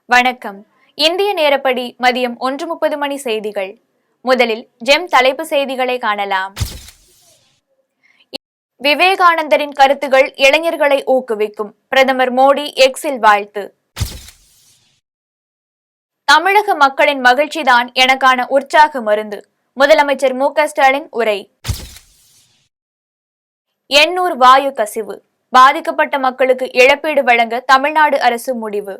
வணக்கம். இந்திய நேரப்படி மதியம் 1:30 மணி செய்திகள். முதலில் ஜெம் தலைப்பு செய்திகளை காணலாம். விவேகானந்தரின் கருத்துகள் இளைஞர்களை ஊக்குவிக்கும். பிரதமர் மோடி எக்ஸில் வாழ்த்து. தமிழக மக்களின் மகிழ்ச்சிதான் எனக்கான உற்சாக மருந்து. முதலமைச்சர் மு.க.ஸ்டாலின் உரை. எண்ணூர் வாயு கசிவு பாதிக்கப்பட்ட மக்களுக்கு இழப்பீடு வழங்க தமிழ்நாடு அரசு முடிவு.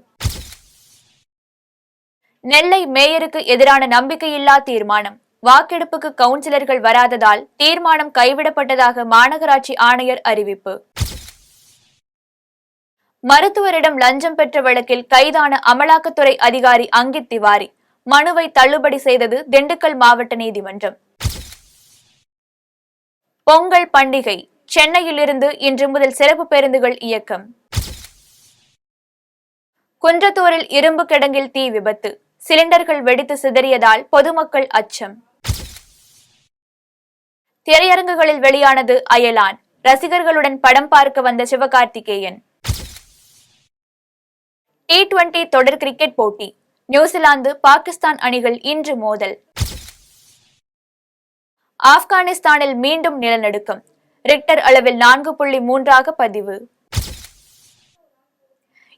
நெல்லை மேயருக்கு எதிரான நம்பிக்கையில்லா தீர்மானம். வாக்கெடுப்புக்கு கவுன்சிலர்கள் வராததால் தீர்மானம் கைவிடப்பட்டதாக மாநகராட்சி ஆணையர் அறிவிப்பு. மருத்துவரிடம் லஞ்சம் பெற்ற வழக்கில் கைதான அமலாக்கத்துறை அதிகாரி அங்கித் திவாரி மனுவை தள்ளுபடி செய்தது திண்டுக்கல் மாவட்ட நீதிமன்றம். பொங்கல் பண்டிகை சென்னையிலிருந்து இன்று முதல் சிறப்பு பேருந்துகள் இயக்கம். குன்றத்தூரில் இரும்பு கிடங்கில் தீ விபத்து. சிலிண்டர்கள் வெடித்து சிதறியதால் பொதுமக்கள் அச்சம். திரையரங்குகளில் வெளியானது அயலான். ரசிகர்களுடன் படம் பார்க்க வந்த சிவகார்த்திகேயன். T20 தொடர் கிரிக்கெட் போட்டி. நியூசிலாந்து பாகிஸ்தான் அணிகள் இன்று மோதல். ஆப்கானிஸ்தானில் மீண்டும் நிலநடுக்கம். ரிக்டர் அளவில் 4.3 பதிவு.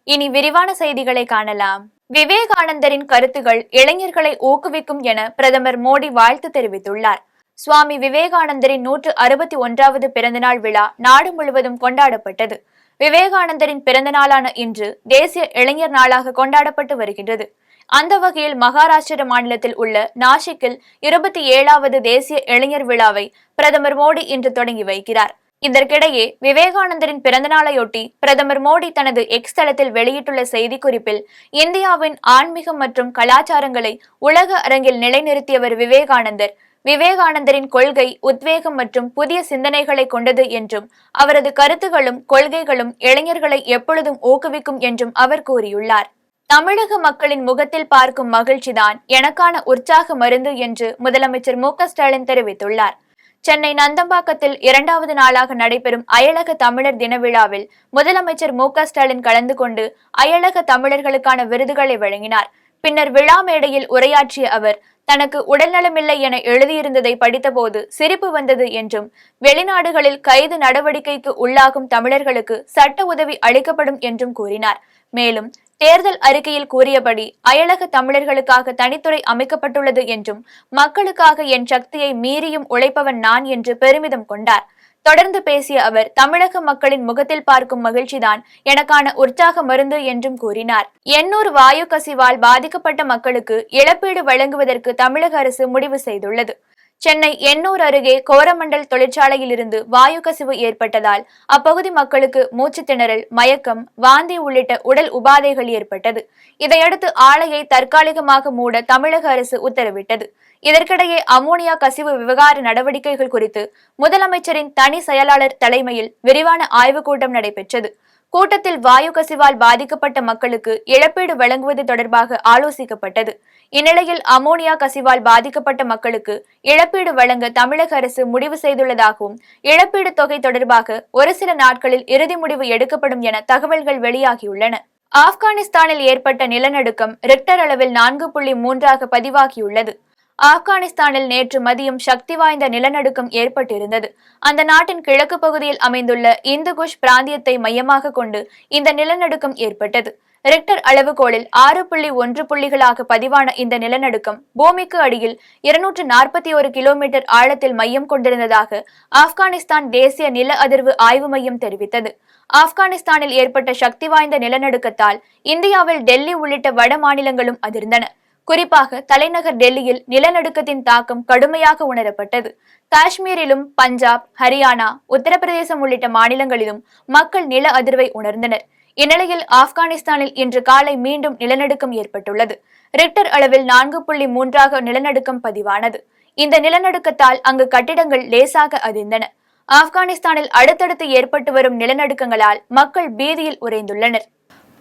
இனி விரிவான செய்திகளை காணலாம். விவேகானந்தரின் கருத்துகள் இளைஞர்களை ஊக்குவிக்கும் என பிரதமர் மோடி வாழ்த்து தெரிவித்துள்ளார். சுவாமி விவேகானந்தரின் 161வது பிறந்தநாள் விழா நாடு முழுவதும் கொண்டாடப்பட்டது. விவேகானந்தரின் பிறந்த நாளான இன்று தேசிய இளைஞர் நாளாக கொண்டாடப்பட்டு வருகின்றது. அந்த வகையில் மகாராஷ்டிர மாநிலத்தில் உள்ள நாசிக்கில் 27வது தேசிய இளைஞர் விழாவை பிரதமர் மோடி இன்று தொடங்கி வைக்கிறார். இதற்கிடையே விவேகானந்தரின் பிறந்தநாளையொட்டி பிரதமர் மோடி தனது எக்ஸ் தளத்தில் வெளியிட்டுள்ள செய்திக்குறிப்பில் இந்தியாவின் ஆன்மீகம் மற்றும் கலாச்சாரங்களை உலக அரங்கில் நிலைநிறுத்தியவர் விவேகானந்தர். விவேகானந்தரின் கொள்கை உத்வேகம் மற்றும் புதிய சிந்தனைகளை கொண்டது என்றும் அவரது கருத்துகளும் கொள்கைகளும் இளைஞர்களை எப்பொழுதும் ஊக்குவிக்கும் என்றும் அவர் கூறியுள்ளார். தமிழக மக்களின் முகத்தில் பார்க்கும் மகிழ்ச்சிதான் எனக்கான உற்சாக மருந்து என்று முதலமைச்சர் மு.க.ஸ்டாலின் தெரிவித்துள்ளார். சென்னை நந்தம்பாக்கத்தில் 2வது நாளாக நடைபெறும் அயலக தமிழர் தின விழாவில் முதலமைச்சர் மு.க.ஸ்டாலின் கலந்து கொண்டு அயலக தமிழர்களுக்கான விருதுகளை வழங்கினார். பின்னர் விழா மேடையில் உரையாற்றிய அவர் தனக்கு உடல்நலமில்லை என எழுதியிருந்ததை படித்தபோது சிரிப்பு வந்தது என்றும் வெளிநாடுகளில் கைது நடவடிக்கைக்கு உள்ளாகும் தமிழர்களுக்கு சட்ட உதவி அளிக்கப்படும் என்றும் கூறினார். மேலும் தேர்தல் அறிக்கையில் கூறியபடி அயலக தமிழர்களுக்காக தனித்துறை அமைக்கப்பட்டுள்ளது என்றும் மக்களுக்காக என் சக்தியை மீறியும் உழைப்பவன் நான் என்று பெருமிதம் கொண்டார். தொடர்ந்து பேசிய அவர் தமிழக மக்களின் முகத்தில் பார்க்கும் மகிழ்ச்சிதான் எனக்கான உற்சாக மருந்து என்றும் கூறினார். எண்ணூர் வாயு கசிவால் பாதிக்கப்பட்ட மக்களுக்கு இழப்பீடு வழங்குவதற்கு தமிழக அரசு முடிவு செய்துள்ளது. சென்னை எண்ணூர் அருகே கோரமண்டல் தொழிற்சாலையில் இருந்து வாயு கசிவு ஏற்பட்டதால் அப்பகுதி மக்களுக்கு மூச்சு திணறல், மயக்கம், வாந்தி உள்ளிட்ட உடல் உபாதைகள் ஏற்பட்டது. இதையடுத்து ஆலையை தற்காலிகமாக மூட தமிழக அரசு உத்தரவிட்டது. இதற்கிடையே அமோனியா கசிவு விவகார நடவடிக்கைகள் குறித்து முதலமைச்சரின் தனி செயலாளர் தலைமையில் விரிவான ஆய்வுக் கூட்டம் நடைபெற்றது. கூட்டத்தில் வாயு கசிவால் பாதிக்கப்பட்ட மக்களுக்கு இழப்பீடு வழங்குவது தொடர்பாக ஆலோசிக்கப்பட்டது. இந்நிலையில் அமோனியா கசிவால் பாதிக்கப்பட்ட மக்களுக்கு இழப்பீடு வழங்க தமிழக அரசு முடிவு செய்துள்ளதாகவும் இழப்பீடு தொகை தொடர்பாக ஒரு சில நாட்களில் இறுதி முடிவு எடுக்கப்படும் என தகவல்கள் வெளியாகியுள்ளன. ஆப்கானிஸ்தானில் ஏற்பட்ட நிலநடுக்கம் ரிக்டர் அளவில் 4.3 பதிவாகியுள்ளது. ஆப்கானிஸ்தானில் நேற்று மதியம் சக்தி வாய்ந்த நிலநடுக்கம் ஏற்பட்டிருந்தது. அந்த நாட்டின் கிழக்கு பகுதியில் அமைந்துள்ள இந்துகுஷ் பிராந்தியத்தை மையமாக கொண்டு இந்த நிலநடுக்கம் ஏற்பட்டது. ரிக்டர் அளவுகோலில் 6.1 புள்ளிகளாக பதிவான இந்த நிலநடுக்கம் பூமிக்கு அடியில் 241 கிலோமீட்டர் ஆழத்தில் மையம் கொண்டிருந்ததாக ஆப்கானிஸ்தான் தேசிய நில அதிர்வு ஆய்வு மையம் தெரிவித்தது. ஆப்கானிஸ்தானில் ஏற்பட்ட சக்தி வாய்ந்த நிலநடுக்கத்தால் இந்தியாவில் டெல்லி உள்ளிட்ட வட மாநிலங்களும் அதிர்ந்தன. குறிப்பாக தலைநகர் டெல்லியில் நிலநடுக்கத்தின் தாக்கம் கடுமையாக உணரப்பட்டது. காஷ்மீரிலும் பஞ்சாப், ஹரியானா, உத்தரப்பிரதேசம் உள்ளிட்ட மாநிலங்களிலும் மக்கள் நில அதிர்வை உணர்ந்தனர். இந்நிலையில் ஆப்கானிஸ்தானில் இன்று காலை மீண்டும் நிலநடுக்கம் ஏற்பட்டுள்ளது. ரிக்டர் அளவில் 4.3 நிலநடுக்கம் பதிவானது. இந்த நிலநடுக்கத்தால் அங்கு கட்டிடங்கள் லேசாக அதிர்ந்தன. ஆப்கானிஸ்தானில் அடுத்தடுத்து ஏற்பட்டு வரும் நிலநடுக்கங்களால் மக்கள் பீதியில் உறைந்துள்ளனர்.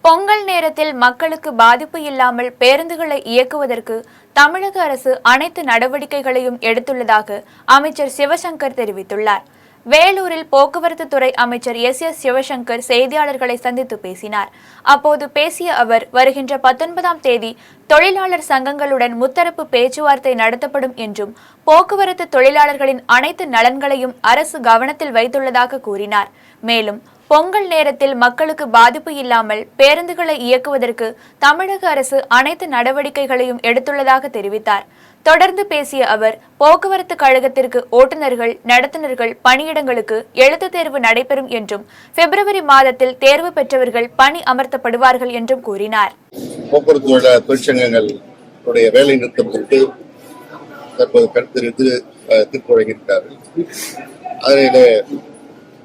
பொங்கல் நேரத்தில் மக்களுக்கு பாதிப்பு இல்லாமல் பேருந்துகளை இயக்குவதற்கு தமிழக அரசு அனைத்து நடவடிக்கைகளையும் எடுத்துள்ளதாக அமைச்சர் சிவசங்கர் தெரிவித்துள்ளார். வேலூரில் போக்குவரத்து துறை அமைச்சர் எஸ் சிவசங்கர் செய்தியாளர்களை சந்தித்து பேசினார். அப்போது பேசிய அவர், வருகின்ற 19ஆம் தேதி தொழிலாளர் சங்கங்களுடன் முத்தரப்பு பேச்சுவார்த்தை நடத்தப்படும் என்றும், போக்குவரத்து தொழிலாளர்களின் அனைத்து நலன்களையும் அரசு கவனத்தில் வைத்துள்ளதாக கூறினார். மேலும் பொங்கல் நேரத்தில் மக்களுக்கு பாதிப்பு இல்லாமல் பேருந்துகளை இயக்குவதற்கு தமிழக அரசு அனைத்து நடவடிக்கைகளையும் எடுத்துள்ளதாக தெரிவித்தார். தொடர்ந்து பேசிய அவர், போக்குவரத்து கழகத்திற்கு ஓட்டுநர்கள், நடத்துனர்கள் பணியிடங்களுக்கு எழுத்து தேர்வு நடைபெறும் என்றும், பிப்ரவரி மாதத்தில் தேர்வு பெற்றவர்கள் பணி அமர்த்தப்படுவார்கள் என்றும் கூறினார். போக்குவரத்து தொழிற்சங்கங்களுடைய வேலை நிறுத்தம் குறித்து தற்போது கருத்து தீர்ப்பு வழங்கியிருக்கிறார்கள். அதில்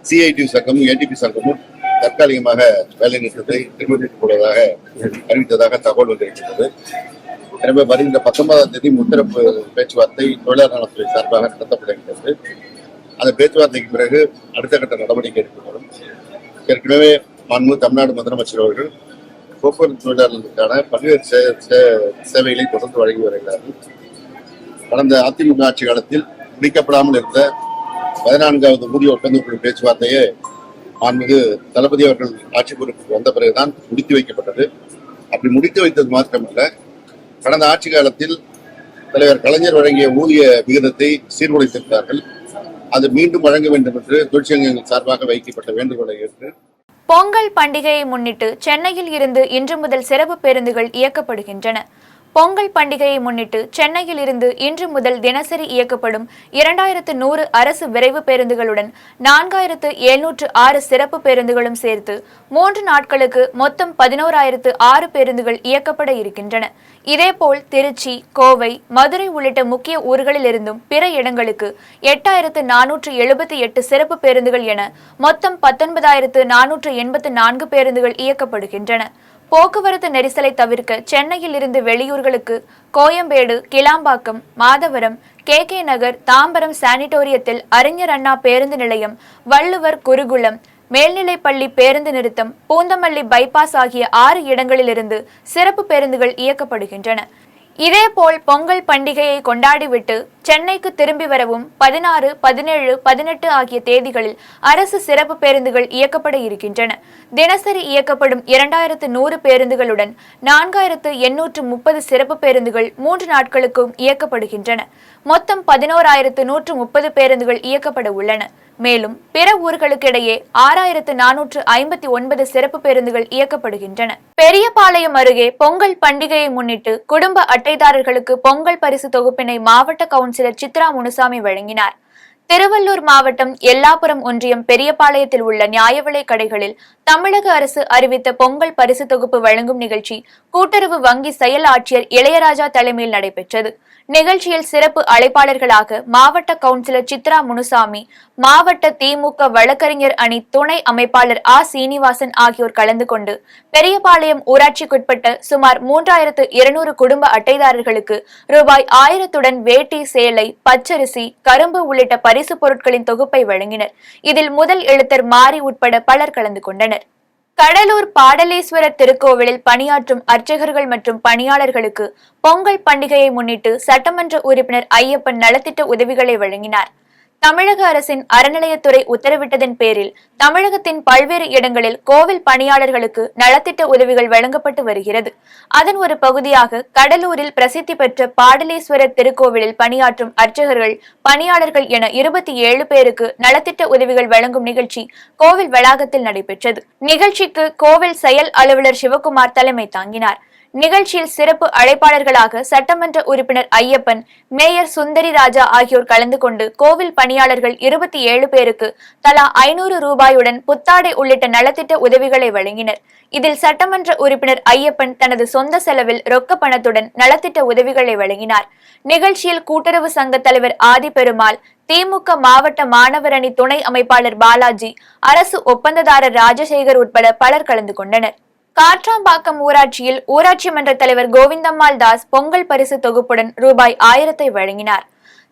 சிஐடி சங்கமும் ஏடிபி சங்கமும் தற்காலிகமாக வேலை நிறுத்தத்தை நிர்வகிக்கப் போவதாக அறிவித்ததாக தகவல் வந்திருக்கிறது. எனவே வருகின்ற 19ஆம் தேதி முத்தரப்பு பேச்சுவார்த்தை தொழிலாளர் நலத்துறை சார்பாக நடத்தப்படுகிறது. அந்த பேச்சுவார்த்தைக்கு பிறகு அடுத்த கட்ட நடவடிக்கை எடுக்கப்படும். ஏற்கனவே மாண்பு தமிழ்நாடு முதலமைச்சர் அவர்கள் போக்குவரத்து தொழிலாளர்களுக்கான பல்வேறு சேவைகளை தொடர்ந்து வழங்கி வருகிறார்கள். கடந்த அதிமுக ஆட்சி காலத்தில் முடிக்கப்படாமல் இருந்த 14வது ஊதிய ஒப்பந்தக்குழு பேச்சுவார்த்தையே மாண்புமிகு தளபதி அவர்கள் ஆட்சி பொறுப்புக்கு வந்த பிறகுதான் முடித்து வைக்கப்பட்டது. அப்படி முடித்து வைத்தது மாத்திரமல்ல, கடந்த ஆட்சி காலத்தில் தலைவர் கலைஞர் வழங்கிய ஊதிய விகிதத்தை சீர்குலைத்திருந்தார்கள். அது மீண்டும் வழங்க வேண்டும் என்று தொழிற்சங்கங்கள் சார்பாக வைக்கப்பட்ட வேண்டுகோளை ஏற்று பொங்கல் பண்டிகையை முன்னிட்டு சென்னையில் இருந்து இன்று முதல் சிறப்பு பேருந்துகள் இயக்கப்படுகின்றன. பொங்கல் பண்டிகையை முன்னிட்டு சென்னையில் இருந்து இன்று முதல் தினசரி இயக்கப்படும் 2100 அரசு விரைவு பேருந்துகளுடன் 4706 சிறப்பு பேருந்துகளும் சேர்த்து 3 நாட்களுக்கு மொத்தம் 11006 பேருந்துகள் இயக்கப்பட இருக்கின்றன. இதேபோல் திருச்சி, கோவை, மதுரை உள்ளிட்ட முக்கிய ஊர்களில் இருந்தும் பிற இடங்களுக்கு 8478 சிறப்பு பேருந்துகள் என மொத்தம் 19484 பேருந்துகள் இயக்கப்படுகின்றன. போக்குவரத்து நெரிசலை தவிர்க்க சென்னையில் இருந்து வெளியூர்களுக்கு கோயம்பேடு, கிளாம்பாக்கம், மாதவரம், KK நகர், தாம்பரம் சானிட்டோரியத்தில், அறிஞர் அண்ணா பேருந்து நிலையம், வள்ளுவர் குருகுலம், மேல்நிலைப்பள்ளி பேருந்து நிறுத்தம், பூந்தமல்லி பைபாஸ் ஆகிய 6 இடங்களிலிருந்து சிறப்பு பேருந்துகள் இயக்கப்படுகின்றன. இதேபோல் பொங்கல் பண்டிகையை கொண்டாடிவிட்டு சென்னைக்கு திரும்பி வரவும் 16, 17, 18 ஆகிய தேதிகளில் அரசு சிறப்பு பேருந்துகள் இயக்கப்பட இருக்கின்றன. தினசரி இயக்கப்படும் 2100 பேருந்துகளுடன் 4830 சிறப்பு பேருந்துகள் 3 நாட்களுக்கும் இயக்கப்படுகின்றன. மொத்தம் 11130 பேருந்துகள் இயக்கப்பட உள்ளன. மேலும் பிற ஊர்களுக்கிடையே 6459 சிறப்பு பேருந்துகள் இயக்கப்படுகின்றன. பெரியபாளையம் அருகே பொங்கல் பண்டிகையை முன்னிட்டு குடும்ப அட்டைதாரர்களுக்கு பொங்கல் பரிசு தொகுப்பினை மாவட்ட கவுன்சிலர் சித்ரா முனுசாமி வழங்கினார். திருவள்ளூர் மாவட்டம் எல்லாபுரம் ஒன்றியம் பெரியபாளையத்தில் உள்ள நியாய விலை கடைகளில் தமிழக அரசு அறிவித்த பொங்கல் பரிசு தொகுப்பு வழங்கும் நிகழ்ச்சி கூட்டுறவு வங்கி செயல் ஆட்சியர் இளையராஜா தலைமையில் நடைபெற்றது. நிகழ்ச்சியில் சிறப்பு அழைப்பாளர்களாக மாவட்ட கவுன்சிலர் சித்ரா முனுசாமி, மாவட்ட திமுக வழக்கறிஞர் அணி துணை அமைப்பாளர் சீனிவாசன் ஆகியோர் கலந்து கொண்டு பெரியபாளையம் ஊராட்சிக்குட்பட்ட சுமார் 3200 குடும்ப அட்டைதாரர்களுக்கு ரூபாய் 1000 வேட்டி, சேலை, பச்சரிசி, கரும்பு உள்ளிட்ட பரிசு பொருட்களின் தொகுப்பை வழங்கினர். இதில் முதல் எழுத்தர் மாரி உட்பட பலர் கலந்து கொண்டனர். கடலூர் பாடலேஸ்வரர் திருக்கோவிலில் பணியாற்றும் அர்ச்சகர்கள் மற்றும் பணியாளர்களுக்கு பொங்கல் பண்டிகையை முன்னிட்டு சட்டமன்ற உறுப்பினர் ஐயப்பன் நலத்திட்ட உதவிகளை வழங்கினார். தமிழக அரசின் அறநிலையத்துறை உத்தரவிட்டதன் பேரில் தமிழகத்தின் பல்வேறு இடங்களில் கோவில் பணியாளர்களுக்கு நலத்திட்ட உதவிகள் வழங்கப்பட்டு வருகிறது. அதன் ஒரு பகுதியாக கடலூரில் பிரசித்தி பெற்ற பாடலேஸ்வரர் திருக்கோவிலில் பணியாற்றும் அர்ச்சகர்கள், பணியாளர்கள் என 27 பேருக்கு நலத்திட்ட உதவிகள் வழங்கும் நிகழ்ச்சி கோவில் வளாகத்தில் நடைபெற்றது. நிகழ்ச்சிக்கு கோவில் செயல் அலுவலர் சிவகுமார் தலைமை தாங்கினார். நிகழ்ச்சியில் சிறப்பு அழைப்பாளர்களாக சட்டமன்ற உறுப்பினர் ஐயப்பன், மேயர் சுந்தரி ராஜா ஆகியோர் கலந்து கொண்டு கோவில் பணியாளர்கள் 27 பேருக்கு தலா 500 ரூபாயுடன் புத்தாடை உள்ளிட்ட நலத்திட்ட உதவிகளை வழங்கினர். இதில் சட்டமன்ற உறுப்பினர் ஐயப்பன் தனது சொந்த செலவில் ரொக்க பணத்துடன் நலத்திட்ட உதவிகளை வழங்கினார். நிகழ்ச்சியில் கூட்டுறவு சங்க தலைவர் ஆதி பெருமாள், திமுக மாவட்ட மாணவர் அணி துணை அமைப்பாளர் பாலாஜி, அரசு ஒப்பந்ததாரர் ராஜசேகர் உட்பட பலர் கலந்து கொண்டனர். காட்ராம்பாக்கம் ஊராட்சியில் ஊராட்சி மன்ற தலைவர் கோவிந்தம்மாள் தாஸ் பொங்கல் பரிசு தொகுப்புடன் ரூபாய் 1000 வழங்கினார்.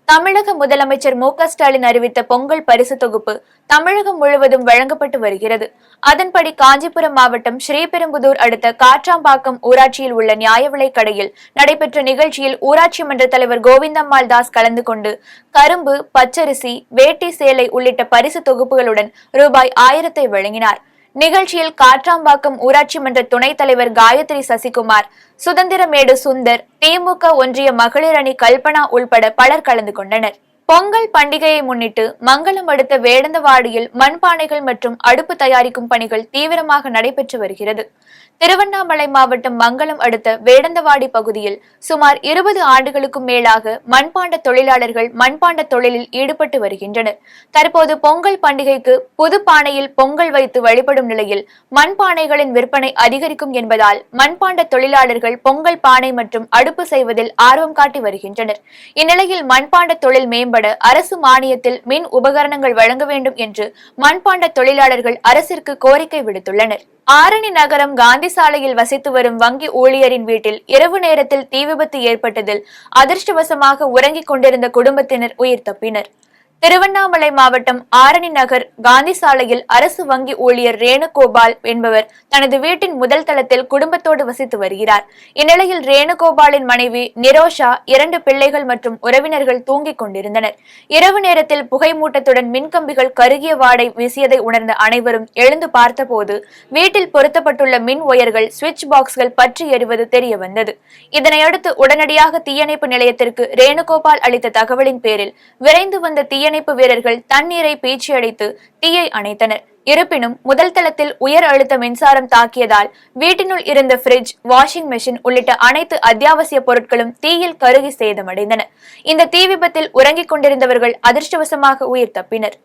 தமிழக முதலமைச்சர் மு.க. ஸ்டாலின் அறிவித்த பொங்கல் பரிசு தொகுப்பு தமிழகம் முழுவதும் வழங்கப்பட்டு வருகிறது. அதன்படி காஞ்சிபுரம் மாவட்டம் ஸ்ரீபெரும்புதூர் அடுத்த காட்ராம்பாக்கம் ஊராட்சியில் உள்ள நியாய விலைக் கடையில் நடைபெற்ற நிகழ்ச்சியில் ஊராட்சி மன்ற தலைவர் கோவிந்தம்மாள் தாஸ் கலந்து கொண்டு கரும்பு, பச்சரிசி, வேட்டி சேலை உள்ளிட்ட பரிசு தொகுப்புகளுடன் ரூபாய் 1000 வழங்கினார். நிகழ்ச்சியில் காட்ராம்பாக்கம் ஊராட்சி மன்ற துணைத் தலைவர் காயத்ரி சசிகுமார், சுதந்திரமேடு சுந்தர், திமுக ஒன்றிய மகளிர் அணி கல்பனா உள்பட பலர் கலந்து கொண்டனர். பொங்கல் பண்டிகையை முன்னிட்டு மங்களம் அடுத்த வேடந்தவாடியில் மண்பானைகள் மற்றும் அடுப்பு தயாரிக்கும் பணிகள் தீவிரமாக நடைபெற்று வருகிறது. திருவண்ணாமலை மாவட்டம் மங்களம் அடுத்த வேடந்தவாடி பகுதியில் சுமார் 20 ஆண்டுகளுக்கும் மேலாக மண்பாண்ட தொழிலாளர்கள் மண்பாண்ட தொழிலில் ஈடுபட்டு வருகின்றனர். தற்போது பொங்கல் பண்டிகைக்கு புது பானையில் பொங்கல் வைத்து வழிபடும் நிலையில் மண்பானைகளின் விற்பனை அதிகரிக்கும் என்பதால் மண்பாண்ட தொழிலாளர்கள் பொங்கல் பானை மற்றும் அடுப்பு செய்வதில் ஆர்வம் காட்டி வருகின்றனர். இந்நிலையில் மண்பாண்ட தொழில் மேம்பட அரசு மானியத்தில் மின் உபகரணங்கள் வழங்க வேண்டும் என்று மண்பாண்ட தொழிலாளர்கள் அரசிற்கு கோரிக்கை விடுத்துள்ளனர். ஆரணி நகரம் காந்தி சாலையில் வசித்து வரும் வங்கி ஊழியரின் வீட்டில் இரவு நேரத்தில் தீ விபத்து ஏற்பட்டதில் அதிர்ஷ்டவசமாக உறங்கிக் கொண்டிருந்த குடும்பத்தினர் உயிர் தப்பினர். திருவண்ணாமலை மாவட்டம் ஆரணி நகர் காந்தி சாலையில் அரசு வங்கி ஊழியர் ரேணுகோபால் என்பவர் தனது வீட்டின் முதல் தளத்தில் குடும்பத்தோடு வசித்து வருகிறார். இந்நிலையில் ரேணுகோபாலின் மனைவி நிரோஷா, 2 பிள்ளைகள் மற்றும் உறவினர்கள் தூங்கிக் கொண்டிருந்தனர். இரவு நேரத்தில் புகை மூட்டத்துடன் மின்கம்பிகள் கருகிய வாடை வீசியதை உணர்ந்த அனைவரும் எழுந்து பார்த்தபோது வீட்டில் பொருத்தப்பட்டுள்ள மின் ஒயர்கள், சுவிட்ச் பாக்ஸ்கள் பற்றி எரிவது தெரிய வந்தது. இதனையடுத்து உடனடியாக தீயணைப்பு நிலையத்திற்கு ரேணுகோபால் அளித்த தகவலின் பேரில் விரைந்து வந்த தீயணைப்பு வீரர்கள் தண்ணீரை பீச்சி அடித்து தீயை அணைத்தனர். இருப்பினும் முதல் தளத்தில் உயர் அழுத்த மின்சாரம் தாக்கியதால் வீட்டினுள் இருந்த பிரிட்ஜ், வாஷிங் மெஷின் உள்ளிட்ட அனைத்து அத்தியாவசிய பொருட்களும் தீயில் கருகி சேதமடைந்தன. இந்த தீ விபத்தில் உறங்கிக் கொண்டிருந்தவர்கள் அதிர்ஷ்டவசமாக உயிர் தப்பினர்.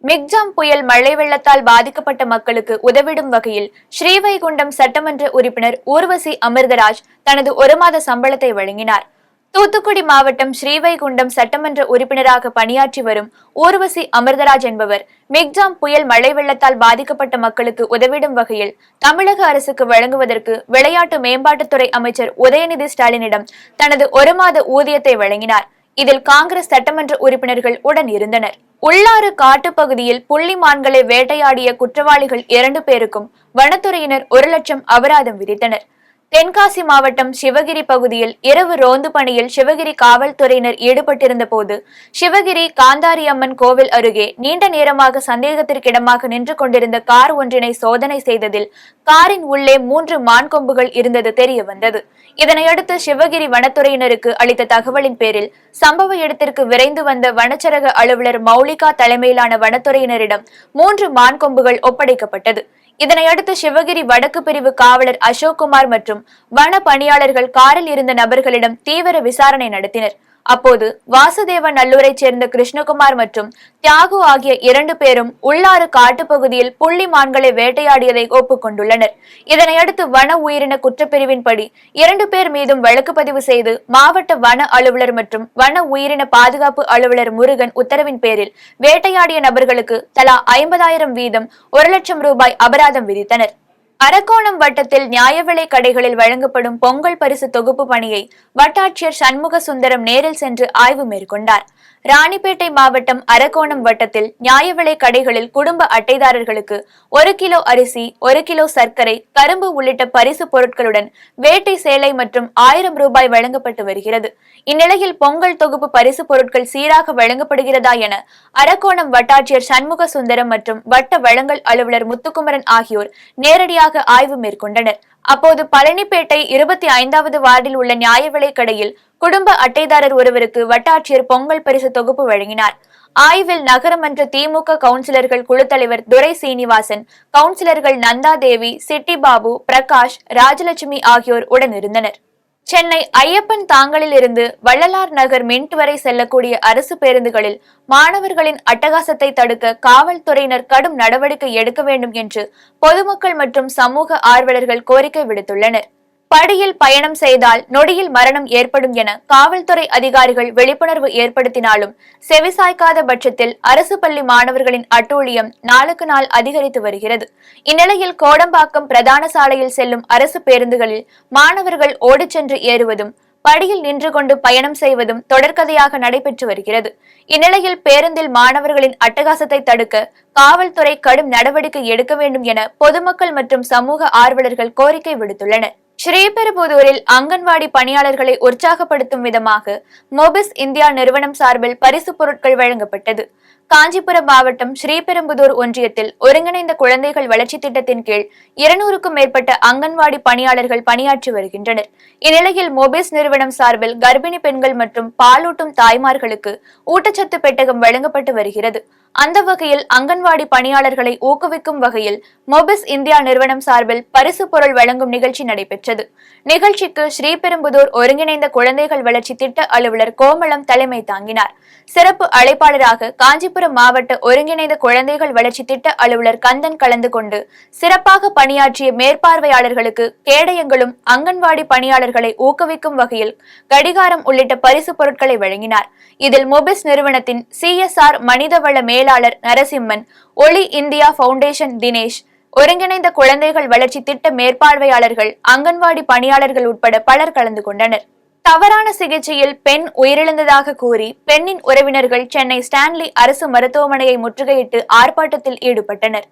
மிக்ஜாம் புயல் மழை வெள்ளத்தால் பாதிக்கப்பட்ட மக்களுக்கு உதவிடும் வகையில் ஸ்ரீவைகுண்டம் சட்டமன்ற உறுப்பினர் ஊர்வசி அமிர்தராஜ் தனது 1 மாத சம்பளத்தை வழங்கினார். தூத்துக்குடி மாவட்டம் ஸ்ரீவைகுண்டம் சட்டமன்ற உறுப்பினராக பணியாற்றி வரும் ஊர்வசி அமிர்தராஜ் என்பவர் மிக்ஜாம் புயல் மழை வெள்ளத்தால் பாதிக்கப்பட்ட மக்களுக்கு உதவிடும் வகையில் தமிழக அரசுக்கு வழங்குவதற்கு விளையாட்டு மேம்பாட்டுத்துறை அமைச்சர் உதயநிதி ஸ்டாலினிடம் தனது 1 மாத ஊதியத்தை வழங்கினார். இதில் காங்கிரஸ் சட்டமன்ற உறுப்பினர்கள் உடன் இருந்தனர். உள்ளாறு காட்டுப்பகுதியில் புள்ளிமான்களை வேட்டையாடிய குற்றவாளிகள் 2 பேருக்கும் வனத்துறையினர் 1 லட்சம் அபராதம் விதித்தனர். தென்காசி மாவட்டம் சிவகிரி பகுதியில் இரவு ரோந்து பணியில் சிவகிரி காவல்துறையினர் ஈடுபட்டிருந்த போது சிவகிரி காந்தாரியம்மன் கோவில் அருகே நீண்ட நேரமாக சந்தேகத்திற்கிடமாக நின்று கொண்டிருந்த கார் ஒன்றினை சோதனை செய்ததில் காரின் உள்ளே 3 மான் கொம்புகள் இருந்தது தெரிய வந்தது. இதனையடுத்து சிவகிரி வனத்துறையினருக்கு அளித்த தகவலின் பேரில் சம்பவ இடத்திற்கு விரைந்து வந்த வனச்சரக அலுவலர் மௌலிகா தலைமையிலான வனத்துறையினரிடம் 3 மான் கொம்புகள் ஒப்படைக்கப்பட்டது. இதனையடுத்து சிவகிரி வடக்கு பிரிவு காவலர் அசோக்குமார் மற்றும் வன பணியாளர்கள் காரில் இருந்த நபர்களிடம் தீவிர விசாரணை நடத்தினர். அப்போது வாசுதேவ நல்லூரை சேர்ந்த கிருஷ்ணகுமார் மற்றும் தியாகு ஆகிய 2 பேரும் உள்ளாறு காட்டுப்பகுதியில் புள்ளி மான்களை வேட்டையாடியதை ஒப்புக்கொண்டுள்ளனர். இதனையடுத்து வன உயிரின குற்றப்பிரிவின்படி 2 பேர் மீதும் வழக்கு பதிவு செய்து மாவட்ட வன அலுவலர் மற்றும் வன உயிரின பாதுகாப்பு அலுவலர் முருகன் உத்தரவின் பேரில் வேட்டையாடிய நபர்களுக்கு தலா 50,000 வீதம் 1 லட்சம் ரூபாய் அபராதம் விதித்தனர். அரக்கோணம் வட்டத்தில் நியாய விலை கடைகளில் வழங்கப்படும் பொங்கல் பரிசு தொகுப்பு பணியை வட்டாட்சியர் சண்முக சுந்தரம் நேரில் சென்று ஆய்வு மேற்கொண்டார். ராணிப்பேட்டை மாவட்டம் அரக்கோணம் வட்டத்தில் நியாய விலை கடைகளில் குடும்ப அட்டைதாரர்களுக்கு 1 கிலோ அரிசி, 1 கிலோ சர்க்கரை, கரும்பு உள்ளிட்ட பரிசு பொருட்களுடன் வேட்டி சேலை மற்றும் 1000 ரூபாய் வழங்கப்பட்டு வருகிறது. இந்நிலையில் பொங்கல் தொகுப்பு பரிசு பொருட்கள் சீராக வழங்கப்படுகிறதா என அரக்கோணம் வட்டாட்சியர் சண்முக சுந்தரம் மற்றும் வட்ட வழங்கல் அலுவலர் முத்துக்குமரன் ஆகியோர் நேரடியாக ஆய்வு மேற்கொண்டனர். அப்போது பழனிப்பேட்டை 25வது வார்டில் உள்ள நியாய விலை கடையில் குடும்ப அட்டைதாரர் ஒருவருக்கு வட்டாட்சியர் பொங்கல் பரிசு தொகுப்பு வழங்கினார். ஆய்வில் நகரமன்ற திமுக கவுன்சிலர்கள் குழு தலைவர் துரை சீனிவாசன், கவுன்சிலர்கள் நந்தாதேவி, சிட்டி பாபு, பிரகாஷ், ராஜலட்சுமி ஆகியோர் உடனிருந்தனர். சென்னை ஐயப்பன் தாங்கலில் இருந்து வள்ளலார் நகர் மின்ட் வரை செல்லக்கூடிய அரசு பேருந்துகளில் மாணவர்களின் அட்டகாசத்தை தடுக்க காவல்துறையினர் கடும் நடவடிக்கை எடுக்க வேண்டும் என்று பொதுமக்கள் மற்றும் சமூக ஆர்வலர்கள் கோரிக்கை விடுத்துள்ளனர். படியில் பயணம் செய்தால் நொடியில் மரணம் ஏற்படும் என காவல்துறை அதிகாரிகள் விழிப்புணர்வு ஏற்படுத்தினாலும் செவிசாய்க்காத பட்சத்தில் அரசு பள்ளி மாணவர்களின் அட்டூழியம் நாளுக்கு நாள் அதிகரித்து வருகிறது. இந்நிலையில் கோடம்பாக்கம் பிரதான சாலையில் செல்லும் அரசு பேருந்துகளில் மாணவர்கள் ஓடிச் சென்று ஏறுவதும் படியில் நின்று கொண்டு பயணம் செய்வதும் தொடர்கதையாக நடைபெற்று வருகிறது. இந்நிலையில் பேருந்தில் மாணவர்களின் அட்டகாசத்தை தடுக்க காவல்துறை கடும் நடவடிக்கை எடுக்க வேண்டும் என பொதுமக்கள் மற்றும் சமூக ஆர்வலர்கள் கோரிக்கை விடுத்துள்ளனர். ஸ்ரீபெரும்புதூரில் அங்கன்வாடி பணியாளர்களை உற்சாகப்படுத்தும் விதமாக மொபிஸ் இந்தியா நிறுவனம் சார்பில் பரிசு பொருட்கள் வழங்கப்பட்டது. காஞ்சிபுரம் மாவட்டம் ஸ்ரீபெரும்புதூர் ஒன்றியத்தில் ஒருங்கிணைந்த குழந்தைகள் வளர்ச்சி திட்டத்தின் கீழ் 200க்கும் மேற்பட்ட அங்கன்வாடி பணியாளர்கள் பணியாற்றி வருகின்றனர். இந்நிலையில் மொபிஸ் நிறுவனம் சார்பில் கர்ப்பிணி பெண்கள் மற்றும் பாலூட்டும் தாய்மார்களுக்கு ஊட்டச்சத்து பெட்டகம் வழங்கப்பட்டு வருகிறது. அந்த வகையில் அங்கன்வாடி பணியாளர்களை ஊக்குவிக்கும் வகையில் மொபிஸ் இந்தியா நிறுவனம் சார்பில் பரிசு பொருள் வழங்கும் நிகழ்ச்சி நடைபெற்றது. நிகழ்ச்சிக்கு ஸ்ரீபெரும்புதூர் ஒருங்கிணைந்த குழந்தைகள் வளர்ச்சி திட்ட அலுவலர் கோமளம் தலைமை தாங்கினார். சிறப்பு அழைப்பாளராக காஞ்சிபுரம் மாவட்ட ஒருங்கிணைந்த குழந்தைகள் வளர்ச்சி திட்ட அலுவலர் கந்தன் கலந்து கொண்டு சிறப்பாக பணியாற்றிய மேற்பார்வையாளர்களுக்கு கேடயங்களும் அங்கன்வாடி பணியாளர்களை ஊக்குவிக்கும் வகையில் கடிகாரம் உள்ளிட்ட பரிசு பொருட்களை வழங்கினார். இதில் மொபிஸ் நிறுவனத்தின் CSR மனிதவள மேலாளர் நரசிம்மன், ஒளி இந்தியா பவுண்டேஷன் தினேஷ், ஒருங்கிணைந்த குழந்தைகள் வளர்ச்சி திட்ட மேற்பார்வையாளர்கள், அங்கன்வாடி பணியாளர்கள் உட்பட பலர் கலந்து கொண்டனர். தவறான சிகிச்சையில் பெண் உயிரிழந்ததாக கூறி பெண்ணின் உறவினர்கள் சென்னை ஸ்டான்லி அரசு மருத்துவமனையை முற்றுகையிட்டு ஆர்ப்பாட்டத்தில் ஈடுபட்டனர்.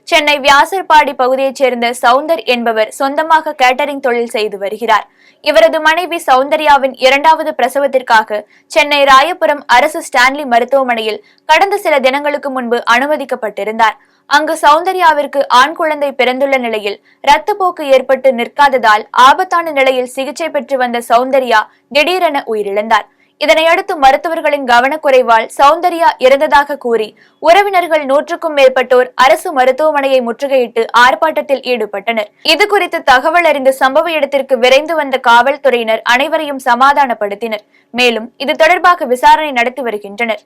சென்னை வியாசர்பாடி பகுதியைச் சேர்ந்த சவுந்தர் என்பவர் சொந்தமாக கேட்டரிங் தொழில் செய்து வருகிறார். இவரது மனைவி சௌந்தர்யாவின் 2வது பிரசவத்திற்காக சென்னை ராயபுரம் அரசு ஸ்டான்லி மருத்துவமனையில் கடந்த சில தினங்களுக்கு முன்பு அனுமதிக்கப்பட்டிருந்தார். அங்கு சௌந்தர்யாவிற்கு ஆண் குழந்தை பிறந்துள்ள நிலையில் இரத்தப்போக்கு ஏற்பட்டு நிற்காததால் ஆபத்தான நிலையில் சிகிச்சை பெற்று வந்த சௌந்தர்யா திடீரென உயிரிழந்தார். இதனையடுத்து மருத்துவர்களின் கவனக்குறைவால் சௌந்தர்யா இறந்ததாக கூறி உறவினர்கள் 100க்கும் மேற்பட்டோர் அரசு மருத்துவமனையை முற்றுகையிட்டு ஆர்ப்பாட்டத்தில் ஈடுபட்டனர். இது குறித்து தகவல் அறிந்து சம்பவ இடத்திற்கு விரைந்து வந்த காவல்துறையினர் அனைவரையும் சமாதானப்படுத்தினர். மேலும் இது தொடர்பாக விசாரணை நடத்தி வருகின்றனர்.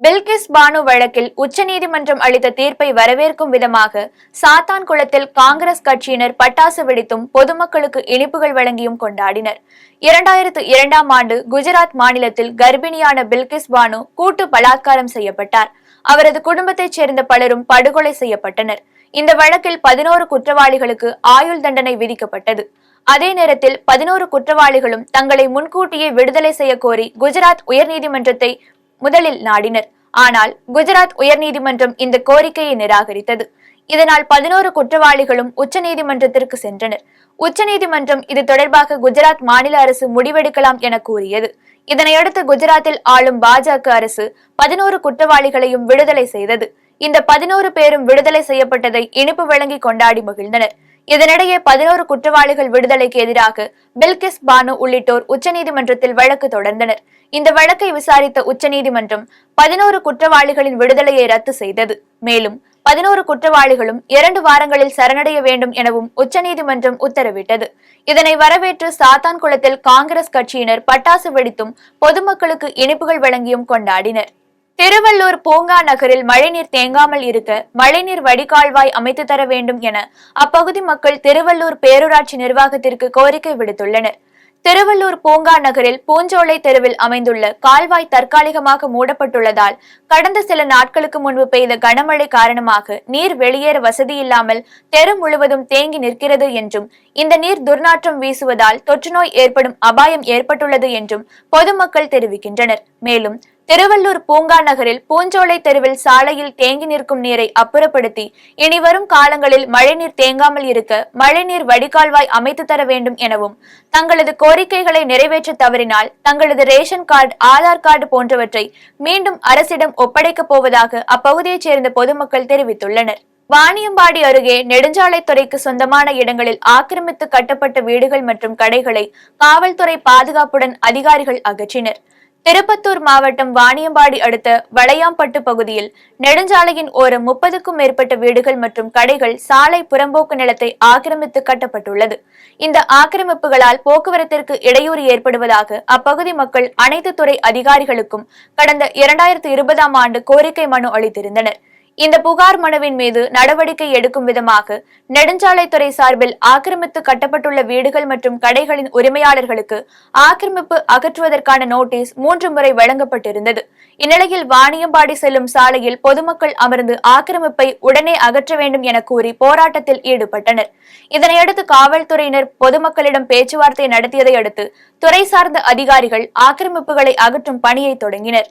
பில்கிஸ் பானு வழக்கில் உச்சநீதிமன்றம் அளித்த தீர்ப்பை வரவேற்கும் விதமாக சாத்தான்குளத்தில் காங்கிரஸ் கட்சியினர் பட்டாசு வெடித்தும் பொதுமக்களுக்கு இனிப்புகள் வழங்கியும் கொண்டாடினர். 2002ஆம் ஆண்டு குஜராத் மாநிலத்தில் கர்ப்பிணியான பில்கிஸ் பானு கூட்டு பலாத்காரம் செய்யப்பட்டார். அவரது குடும்பத்தைச் சேர்ந்த பலரும் படுகொலை செய்யப்பட்டனர். இந்த வழக்கில் 11 குற்றவாளிகளுக்கு ஆயுள் தண்டனை விதிக்கப்பட்டது. அதே நேரத்தில் 11 குற்றவாளிகளும் தங்களை முன்கூட்டியே விடுதலை செய்ய கோரி குஜராத் உயர்நீதிமன்றத்தை முதலில் நாடினர். ஆனால் குஜராத் உயர்நீதிமன்றம் இந்த கோரிக்கையை நிராகரித்தது. இதனால் 11 குற்றவாளிகளும் உச்சநீதிமன்றத்திற்கு சென்றனர். உச்சநீதிமன்றம் இது தொடர்பாக குஜராத் மாநில அரசு முடிவெடுக்கலாம் என கூறியது. இதனையடுத்து குஜராத்தில் ஆளும் பாஜக அரசு 11 குற்றவாளிகளையும் விடுதலை செய்தது. இந்த 11 பேரும் விடுதலை செய்யப்பட்டதை இனிப்பு வழங்கி கொண்டாடி மகிழ்ந்தனர். இதனிடையே 11 குற்றவாளிகள் விடுதலைக்கு எதிராக பில்கிஸ் பானு உள்ளிட்டோர் உச்சநீதிமன்றத்தில் வழக்கு தொடர்ந்தனர். இந்த வழக்கை விசாரித்த உச்சநீதிமன்றம் 11 குற்றவாளிகளின் விடுதலையை ரத்து செய்தது. மேலும் 11 குற்றவாளிகளும் 2 வாரங்களில் சரணடைய வேண்டும் எனவும் உச்சநீதிமன்றம் உத்தரவிட்டது. இதனை வரவேற்று சாத்தான்குளத்தில் காங்கிரஸ் கட்சியினர் பட்டாசு வெடித்தும் பொதுமக்களுக்கு இனிப்புகள் வழங்கியும் கொண்டாடினர். திருவள்ளூர் பூங்கா நகரில் மழைநீர் தேங்காமல் இருக்க மழைநீர் வடிகால்வாய் அமைத்து தர வேண்டும் என அப்பகுதி மக்கள் திருவள்ளூர் பேரூராட்சி நிர்வாகத்திற்கு கோரிக்கை விடுத்துள்ளனர். திருவள்ளூர் பூங்கா நகரில் பூஞ்சோலை தெருவில் அமைந்துள்ள கால்வாய் தற்காலிகமாக மூடப்பட்டுள்ளதால் கடந்த சில நாட்களுக்கு முன்பு பெய்த கனமழை காரணமாக நீர் வெளியேற வசதியில்லாமல் தெரு முழுவதும் தேங்கி நிற்கிறது என்றும் இந்த நீர் துர்நாற்றம் வீசுவதால் தொற்றுநோய் ஏற்படும் அபாயம் ஏற்பட்டுள்ளது என்றும் பொதுமக்கள் தெரிவிக்கின்றனர். மேலும் திருவள்ளூர் பூங்கா நகரில் பூஞ்சோலை தெருவில் சாலையில் தேங்கி நிற்கும் நீரை அப்புறப்படுத்தி இனி வரும் காலங்களில் மழைநீர் தேங்காமல் இருக்க மழைநீர் வடிகால்வாய் அமைத்து தர வேண்டும் எனவும் தங்களது கோரிக்கைகளை நிறைவேற்ற தவறினால் தங்களது ரேஷன் கார்டு, ஆதார் கார்டு போன்றவற்றை மீண்டும் அரசிடம் ஒப்படைக்கப் போவதாக அப்பகுதியைச் சேர்ந்த பொதுமக்கள் தெரிவித்துள்ளனர். வாணியம்பாடி அருகே நெடுஞ்சாலைத்துறைக்கு சொந்தமான இடங்களில் ஆக்கிரமித்து கட்டப்பட்ட வீடுகள் மற்றும் கடைகளை காவல்துறை பாதுகாப்புடன் அதிகாரிகள் அகற்றினர். திருப்பத்தூர் மாவட்டம் வாணியம்பாடி அடுத்த வளையாம்பட்டு பகுதியில் நெடுஞ்சாலையின் ஓரம் 30க்கும் மேற்பட்ட வீடுகள் மற்றும் கடைகள் சாலை புறம்போக்கு நிலத்தை ஆக்கிரமித்து கட்டப்பட்டுள்ளது. இந்த ஆக்கிரமிப்புகளால் போக்குவரத்திற்கு இடையூறு ஏற்படுவதாக அப்பகுதி மக்கள் அனைத்து துறை அதிகாரிகளுக்கும் கடந்த 2020ஆம் ஆண்டு கோரிக்கை மனு அளித்திருந்தனர். இந்த புகார் மனுவின் மீது நடவடிக்கை எடுக்கும் விதமாக நெடுஞ்சாலைத்துறை சார்பில் ஆக்கிரமித்து கட்டப்பட்டுள்ள வீடுகள் மற்றும் கடைகளின் உரிமையாளர்களுக்கு ஆக்கிரமிப்பு அகற்றுவதற்கான நோட்டீஸ் 3 முறை வழங்கப்பட்டிருந்தது. இந்நிலையில் வாணியம்பாடி செல்லும் சாலையில் பொதுமக்கள் அமர்ந்து ஆக்கிரமிப்பை உடனே அகற்ற வேண்டும் என கூறி போராட்டத்தில் ஈடுபட்டனர். இதனையடுத்து காவல்துறையினர் பொதுமக்களிடம் பேச்சுவார்த்தை நடத்தியதை அடுத்து துறை சார்ந்த அதிகாரிகள் ஆக்கிரமிப்புகளை அகற்றும் பணியை தொடங்கினர்.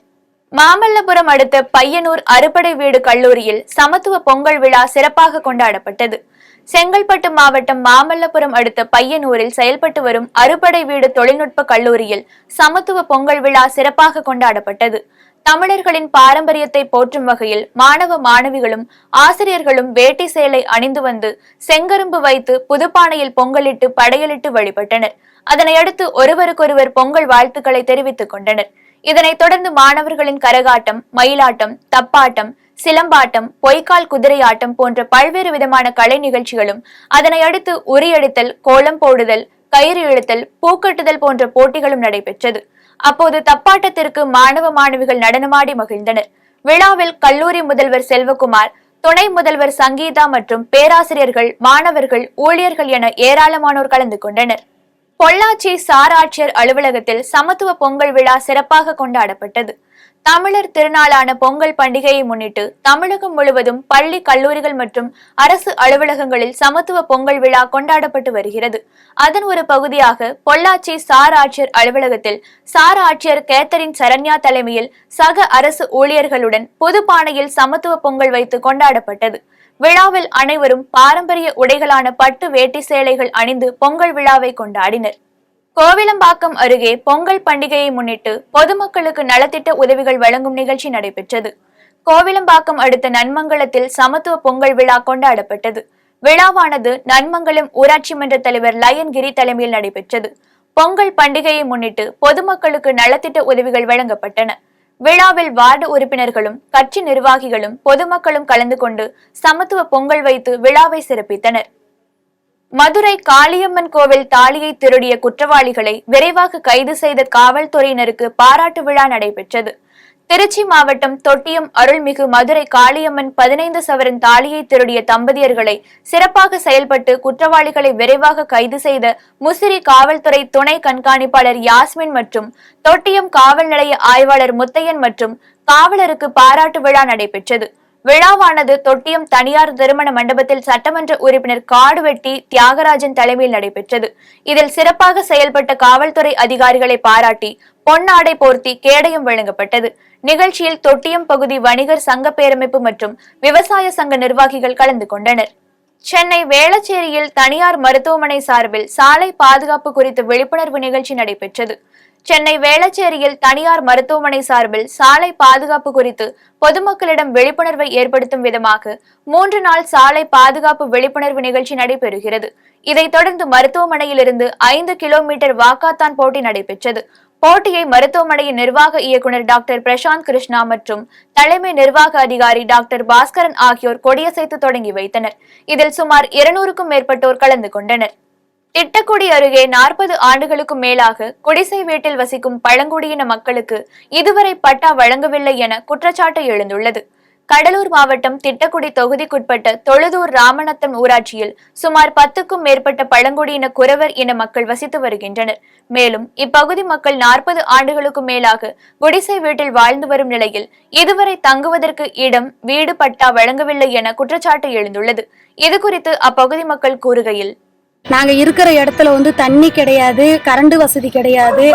மாமல்லபுரம் அடுத்த பையனூர் அறுபடை வீடு கல்லூரியில் சமத்துவ பொங்கல் விழா சிறப்பாக கொண்டாடப்பட்டது. செங்கல்பட்டு மாவட்டம் மாமல்லபுரம் அடுத்த பையனூரில் செயல்பட்டு வரும் அறுபடை வீடு தொழில்நுட்ப கல்லூரியில் சமத்துவ பொங்கல் விழா சிறப்பாக கொண்டாடப்பட்டது. தமிழர்களின் பாரம்பரியத்தை போற்றும் வகையில் மாணவ மாணவிகளும் ஆசிரியர்களும் வேட்டி சேலை அணிந்து வந்து செங்கரும்பு வைத்து புதுப்பானையில் பொங்கலிட்டு படையலிட்டு வழிபட்டனர். அதனையடுத்து ஒருவருக்கொருவர் பொங்கல் வாழ்த்துக்களை தெரிவித்துக் கொண்டனர். இதனைத் தொடர்ந்து மாணவர்களின் கரகாட்டம், மயிலாட்டம், தப்பாட்டம், சிலம்பாட்டம், பொய்க்கால் குதிரை ஆட்டம் போன்ற பல்வேறு விதமான கலை நிகழ்ச்சிகளும், அதனை அடுத்து உரியடித்தல், கோலம் போடுதல், கயிறு இழுத்தல், பூக்கட்டுதல் போன்ற போட்டிகளும் நடைபெற்றது. அப்போது தப்பாட்டத்திற்கு மாணவ மாணவிகள் நடனமாடி மகிழ்ந்தனர். விழாவில் கல்லூரி முதல்வர் செல்வகுமார், துணை முதல்வர் சங்கீதா மற்றும் பேராசிரியர்கள், மாணவர்கள், ஊழியர்கள் என ஏராளமானோர் கலந்து கொண்டனர். பொள்ளாச்சி சார் ஆட்சியர் அலுவலகத்தில் சமத்துவ பொங்கல் விழா சிறப்பாக கொண்டாடப்பட்டது. தமிழர் திருநாளான பொங்கல் பண்டிகையை முன்னிட்டு தமிழகம் முழுவதும் பள்ளி, கல்லூரிகள் மற்றும் அரசு அலுவலகங்களில் சமத்துவ பொங்கல் விழா கொண்டாடப்பட்டு வருகிறது. அதன் ஒரு பகுதியாக பொள்ளாச்சி சார் ஆட்சியர் அலுவலகத்தில் சார் ஆட்சியர் கேத்தரின் சரண்யா தலைமையில் சக அரசு ஊழியர்களுடன் புதுப்பானையில் சமத்துவ பொங்கல் வைத்து கொண்டாடப்பட்டது. விழாவில் அனைவரும் பாரம்பரிய உடைகளான பட்டு வேட்டி சேலைகள் அணிந்து பொங்கல் விழாவை கொண்டாடினர். கோவிலம்பாக்கம் அருகே பொங்கல் பண்டிகையை முன்னிட்டு பொதுமக்களுக்கு நலத்திட்ட உதவிகள் வழங்கும் நிகழ்ச்சி நடைபெற்றது. கோவிலம்பாக்கம் அடுத்த நன்மங்கலத்தில் சமத்துவ பொங்கல் விழா கொண்டாடப்பட்டது. விழாவானது நன்மங்கலம் ஊராட்சி மன்ற தலைவர் லயன்கிரி தலைமையில் நடைபெற்றது. பொங்கல் பண்டிகையை முன்னிட்டு பொதுமக்களுக்கு நலத்திட்ட உதவிகள் வழங்கப்பட்டன. விழாவில் வார்டு உறுப்பினர்களும் கட்சி நிர்வாகிகளும் பொதுமக்களும் கலந்து கொண்டு சமத்துவ பொங்கல் வைத்து விழாவை சிறப்பித்தனர். மதுரை காளியம்மன் கோவில் தாலியை திருடிய குற்றவாளிகளை விரைவாக கைது செய்த காவல்துறையினருக்கு பாராட்டு விழா நடைபெற்றது. திருச்சி மாவட்டம் தொட்டியம் அருள்மிகு மதுரை காளியம்மன் 15 சவரன் தாலியை திருடிய தம்பதியர்களை சிறப்பாக செயல்பட்டு குற்றவாளிகளை விரைவாக கைது செய்த முசிறி காவல்துறை துணை கண்காணிப்பாளர் யாஸ்மின் மற்றும் தொட்டியம் காவல் நிலைய ஆய்வாளர் முத்தையன் மற்றும் காவலருக்கு பாராட்டு விழா நடைபெற்றது. விழாவானது தொட்டியம் தனியார் திருமண மண்டபத்தில் சட்டமன்ற உறுப்பினர் காடுவெட்டி தியாகராஜன் தலைமையில் நடைபெற்றது. இதில் சிறப்பாக செயல்பட்ட காவல்துறை அதிகாரிகளை பாராட்டி பொன்னாடை போர்த்தி கேடயம் வழங்கப்பட்டது. நிகழ்ச்சியில் தொட்டியம் பகுதி வணிகர் சங்க பேரமைப்பு மற்றும் விவசாய சங்க நிர்வாகிகள் கலந்து கொண்டனர். சென்னை வேளச்சேரியில் தனியார் மருத்துவமனை சார்பில் சாலை பாதுகாப்பு குறித்த விழிப்புணர்வு நிகழ்ச்சி நடைபெற்றது. சென்னை வேளச்சேரியில் தனியார் மருத்துவமனை சார்பில் சாலை பாதுகாப்பு குறித்து பொதுமக்களிடம் விழிப்புணர்வை ஏற்படுத்தும் விதமாக 3 நாள் சாலை பாதுகாப்பு விழிப்புணர்வு நிகழ்ச்சி நடைபெறுகிறது. இதைத் தொடர்ந்து மருத்துவமனையிலிருந்து 5 கிலோமீட்டர் வாக்காத்தான் போட்டி நடைபெற்றது. போட்டியை மருத்துவமனையின் நிர்வாக இயக்குநர் டாக்டர் பிரசாந்த் கிருஷ்ணா மற்றும் தலைமை நிர்வாக அதிகாரி டாக்டர் பாஸ்கரன் ஆகியோர் கொடியசைத்து தொடங்கி வைத்தனர். இதில் சுமார் 200க்கும் மேற்பட்டோர் கலந்து கொண்டனர். திட்டக்குடி அருகே 40 ஆண்டுகளுக்கும் மேலாக குடிசை வீட்டில் வசிக்கும் பழங்குடியின மக்களுக்கு இதுவரை பட்டா வழங்கவில்லை என குற்றச்சாட்டு எழுந்துள்ளது. கடலூர் மாவட்டம் திட்டக்குடி தொகுதிக்குட்பட்ட தொழுதூர் ராமநத்தம் ஊராட்சியில் சுமார் 10க்கும் மேற்பட்ட பழங்குடியின குறவர் இன மக்கள் வசித்து வருகின்றனர். மேலும் இப்பகுதி மக்கள் 40 ஆண்டுகளுக்கும் மேலாக குடிசை வீட்டில் வாழ்ந்து வரும் நிலையில் இதுவரை தங்குவதற்கு இடம், வீடு பட்டா வழங்கவில்லை என குற்றச்சாட்டு எழுந்துள்ளது. இதுகுறித்து அப்பகுதி மக்கள் கூறுகையில், நாங்க இருக்கிற இடத்துல வந்து தண்ணி கிடையாது, கரண்ட் வசதி கிடையாது,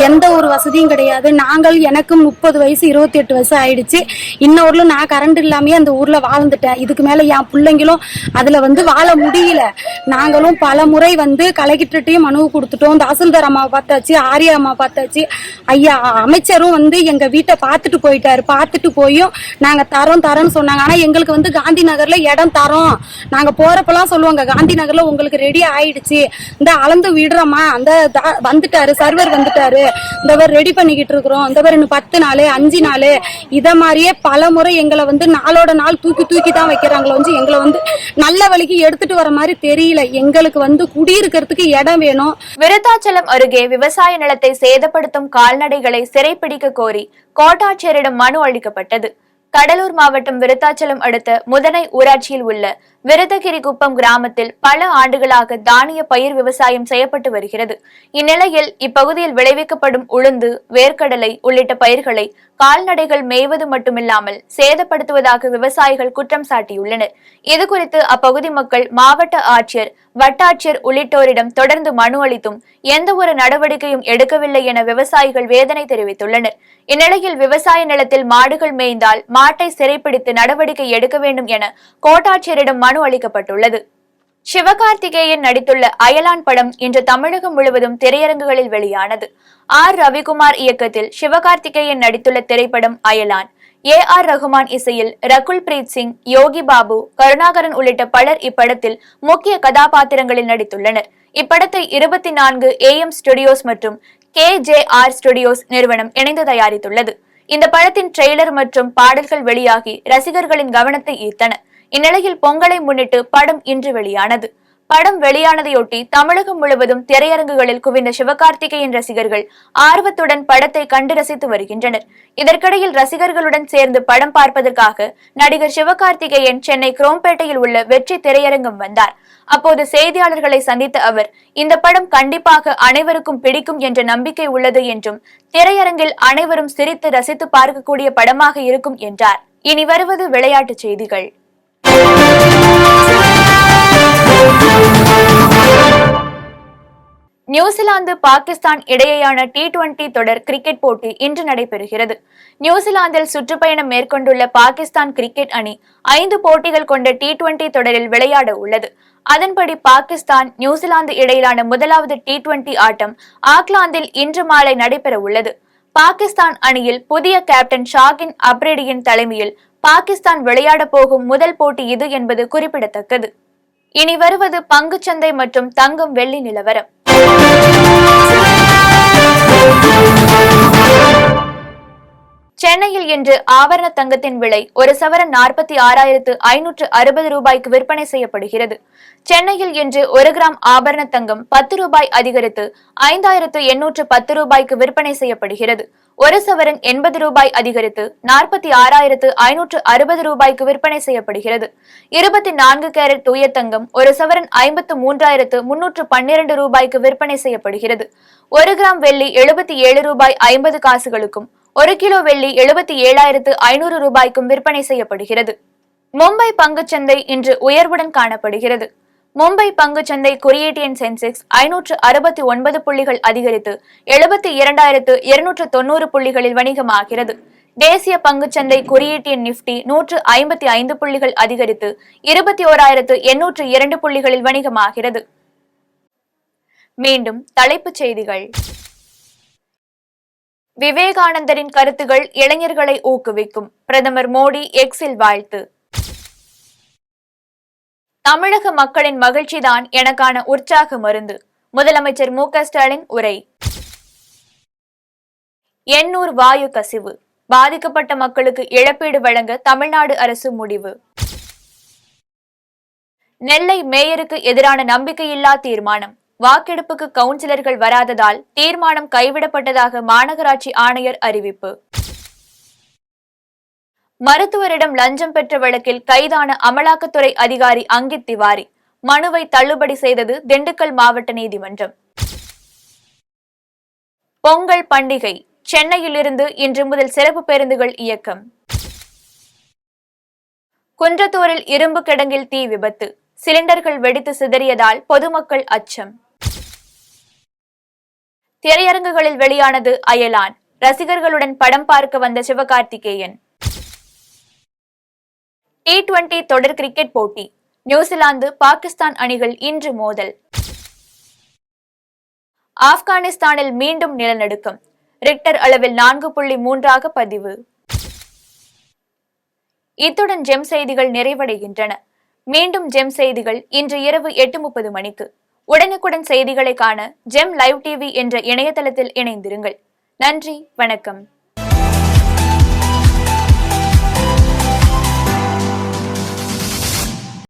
எந்த ஒரு வசதியும் கிடையாது. எனக்கும் 30 வயசு 28 வயசு ஆயிடுச்சு. இன்னொருல நான் கரண்ட் இல்லாமயே அந்த ஊர்ல வாழ்ந்துட்டேன். இதுக்கு மேல என் பிள்ளைங்களும் அதுல வந்து வாழ முடியல. நாங்களும் பல முறை வந்து கலெக்டர்கிட்டயும் மனு கொடுத்துட்டோம். தாசில்தார் அம்மா பார்த்தாச்சு, ஆரியா அம்மா பார்த்தாச்சு. ஐயா அமைச்சரும் வந்து எங்க வீட்டை பார்த்துட்டு போயிட்டாரு. பார்த்துட்டு போயும் நாங்க தரோன்னு சொன்னாங்க. ஆனா எங்களுக்கு வந்து காந்தி நகர்ல இடம் தரோம், நாங்க போறப்பெல்லாம் சொல்லுவாங்க காந்தி நகர்ல உங்களுக்கு ரெடி ஆயிடுச்சு, இந்த அளந்து விடுறோமா, அந்த வந்துட்டாரு, சர்வர் வந்துட்டாரு, இந்த ரெடி பண்ணிக்கிட்டு இருக்கிறோம், இந்த 10 நாள் 5 நாள் இத மாதிரியே பல முறை எங்களை வந்து நாளோட நாள் தூக்கி தான் வைக்கிறாங்களோ வந்து எங்களை வந்து நல்ல வழிக்கு எடுத்துட்டு வர மாதிரி தெரியல. எங்களுக்கு வந்து குடியிருக்கிறதுக்கு இடம் வேணும். விருத்தாச்சலம் அருகே விவசாய நிலத்தை சேதப்படுத்தும் கால்நடைகளை சிறைப்பிடிக்க கோரி கோட்டாட்சியரிடம் மனு அளிக்கப்பட்டது. கடலூர் மாவட்டம் விருத்தாச்சலம் அடுத்த முதனை ஊராட்சியில் உள்ள விருதகிரிகுப்பம் கிராமத்தில் பல ஆண்டுகளாக தானிய பயிர் விவசாயம் செய்யப்பட்டு வருகிறது. இந்நிலையில் இப்பகுதியில் விளைவிக்கப்படும் உளுந்து, வேர்க்கடலை உள்ளிட்ட பயிர்களை கால்நடைகள் மேய்வது மட்டுமில்லாமல் சேதப்படுத்துவதாக விவசாயிகள் குற்றம் சாட்டியுள்ளனர். இதுகுறித்து அப்பகுதி மக்கள் மாவட்ட ஆட்சியர், வட்டாட்சியர் உள்ளிட்டோரிடம் தொடர்ந்து மனு அளித்தும் எந்த ஒரு நடவடிக்கையும் எடுக்கவில்லை என விவசாயிகள் வேதனை தெரிவித்துள்ளனர். இந்நிலையில் விவசாய நிலத்தில் மாடுகள் மேய்ந்தால் மாட்டை சிறைப்பிடித்து நடவடிக்கை எடுக்க வேண்டும் என கோட்டாட்சியரிடம் மனு அளிக்கப்பட்டுள்ளது. சிவகார்த்திகேயன் நடித்துள்ள அயலான் படம் இன்று தமிழகம் முழுவதும் திரையரங்குகளில் வெளியானது. ரவிக்குமார் இயக்கத்தில் சிவகார்த்திகேயன் நடித்துள்ள திரைப்படம் அயலான். AR ரகுமான் இசையில் ரகுல் பிரீத் சிங், யோகி பாபு, கருணாகரன் உள்ளிட்ட பலர் இப்படத்தில் முக்கிய கதாபாத்திரங்களில் நடித்துள்ளனர். இப்படத்தை 24 AM ஸ்டுடியோஸ் மற்றும் KJR ஸ்டுடியோஸ் நிறுவனம் இணைந்து தயாரித்துள்ளது. இந்த படத்தின் ட்ரெய்லர் மற்றும் பாடல்கள் வெளியாகி ரசிகர்களின் கவனத்தை ஈர்த்தன. இந்நிலையில் பொங்கலை முன்னிட்டு படம் இன்று வெளியானது. படம் வெளியானதையொட்டி தமிழகம் முழுவதும் திரையரங்குகளில் குவிந்த சிவகார்த்திகேயன் ரசிகர்கள் ஆர்வத்துடன் படத்தை கண்டு ரசித்து வருகின்றனர். இதற்கிடையில் ரசிகர்களுடன் சேர்ந்து படம் பார்ப்பதற்காக நடிகர் சிவகார்த்திகேயன் சென்னை குரோம்பேட்டையில் உள்ள வெற்றி திரையரங்கம் வந்தார். அப்போது செய்தியாளர்களை சந்தித்த அவர், இந்த படம் கண்டிப்பாக அனைவருக்கும் பிடிக்கும் என்ற நம்பிக்கை உள்ளது என்றும் திரையரங்கில் அனைவரும் சிரித்து ரசித்து பார்க்கக்கூடிய படமாக இருக்கும் என்றார். இனி வருவது விளையாட்டுச் செய்திகள். நியூசிலாந்து, பாகிஸ்தான் இடையேயான T20 தொடர் கிரிக்கெட் போட்டி இன்று நடைபெறுகிறது. நியூசிலாந்தில் சுற்றுப்பயணம் மேற்கொண்டுள்ள பாகிஸ்தான் கிரிக்கெட் அணி 5 போட்டிகள் கொண்ட T20 தொடரில் விளையாட உள்ளது. அதன்படி பாகிஸ்தான், நியூசிலாந்து இடையிலான முதலாவது T20 ஆட்டம் ஆக்லாந்தில் இன்று மாலை நடைபெற உள்ளது. பாகிஸ்தான் அணியில் புதிய கேப்டன் ஷாகின் அப்ரிடியின் தலைமையில் பாகிஸ்தான் விளையாட போகும் முதல் போட்டி இது என்பது குறிப்பிடத்தக்கது. இனி வருவது பங்குச்சந்தை மற்றும் தங்கம், வெள்ளி நிலவரம். சென்னையில் இன்று ஆபரண தங்கத்தின் விலை ஒரு சவரன் 46,560 ரூபாய்க்கு விற்பனை செய்யப்படுகிறது. சென்னையில் இன்று 1 கிராம் ஆபரண தங்கம் 10 ரூபாய் அதிகரித்து 5,810 ரூபாய்க்கு விற்பனை செய்யப்படுகிறது. ஒரு சவரன் 80 ரூபாய் அதிகரித்து 46,560 ரூபாய்க்கு விற்பனை செய்யப்படுகிறது. 24 கேரட் தூய தங்கம் ஒரு சவரன் 53,312 ரூபாய்க்கு விற்பனை செய்யப்படுகிறது. 1 கிராம் வெள்ளி 77 ரூபாய் 50 காசுகளுக்கும் 1 கிலோ வெள்ளி 77,500 ரூபாய்க்கும் விற்பனை செய்யப்படுகிறது. மும்பை பங்குச்சந்தை இன்று உயர்வுடன் காணப்படுகிறது. மும்பை பங்குச்சந்தை குறியீட்டு எண் சென்செக்ஸ் 569 புள்ளிகள் அதிகரித்து 72,290 புள்ளிகளில் வணிகமாகிறது. தேசிய பங்குச்சந்தை குறியீட்டு எண் நிப்டி 155 புள்ளிகள் அதிகரித்து 21,802 புள்ளிகளில் வணிகமாகிறது. மீண்டும் தலைப்புச் செய்திகள். விவேகானந்தரின் கருத்துகள் இளைஞர்களை ஊக்குவிக்கும், பிரதமர் மோடி எக்ஸில் வாழ்த்து. தமிழக மக்களின் மகிழ்ச்சிதான் எனக்கான உற்சாக மருந்து, முதலமைச்சர் மு க ஸ்டாலின் உரை. எண்ணூர் வாயு கசிவு, பாதிக்கப்பட்ட மக்களுக்கு இழப்பீடு வழங்க தமிழ்நாடு அரசு முடிவு. நெல்லை மேயருக்கு எதிரான நம்பிக்கையில்லா தீர்மானம், வாக்கெடுப்புக்கு கவுன்சிலர்கள் வராததால் தீர்மானம் கைவிடப்பட்டதாக மாநகராட்சி ஆணையர் அறிவிப்பு. மருத்துவரிடம் லஞ்சம் பெற்ற வழக்கில் கைதான அமலாக்கத்துறை அதிகாரி அங்கித் திவாரி மனுவை தள்ளுபடி செய்தது திண்டுக்கல் மாவட்ட நீதிமன்றம். பொங்கல் பண்டிகை, சென்னையிலிருந்து இன்று முதல் சிறப்பு பேருந்துகள் இயக்கம். குன்றத்தூரில் இரும்பு கிடங்கில் தீ விபத்து, சிலிண்டர்கள் வெடித்து சிதறியதால் பொதுமக்கள் அச்சம். திரையரங்குகளில் வெளியானது அயலான், ரசிகர்களுடன் படம் பார்க்க வந்த சிவகார்த்திகேயன். T20 தொடர் கிரிக்கெட் போட்டி, நியூசிலாந்து, பாகிஸ்தான் அணிகள் இன்று மோதல். ஆப்கானிஸ்தானில் மீண்டும் நிலநடுக்கம், ரிக்டர் அளவில் 4.3 பதிவு. இத்துடன் ஜெம் செய்திகள் நிறைவடைகின்றன. மீண்டும் ஜெம் செய்திகள் இன்று இரவு 8:30 மணிக்கு. உடனுக்குடன் செய்திகளை காண ஜெம் லைவ் டிவி என்ற இணையதளத்தில் இணைந்திருங்கள். நன்றி, வணக்கம்.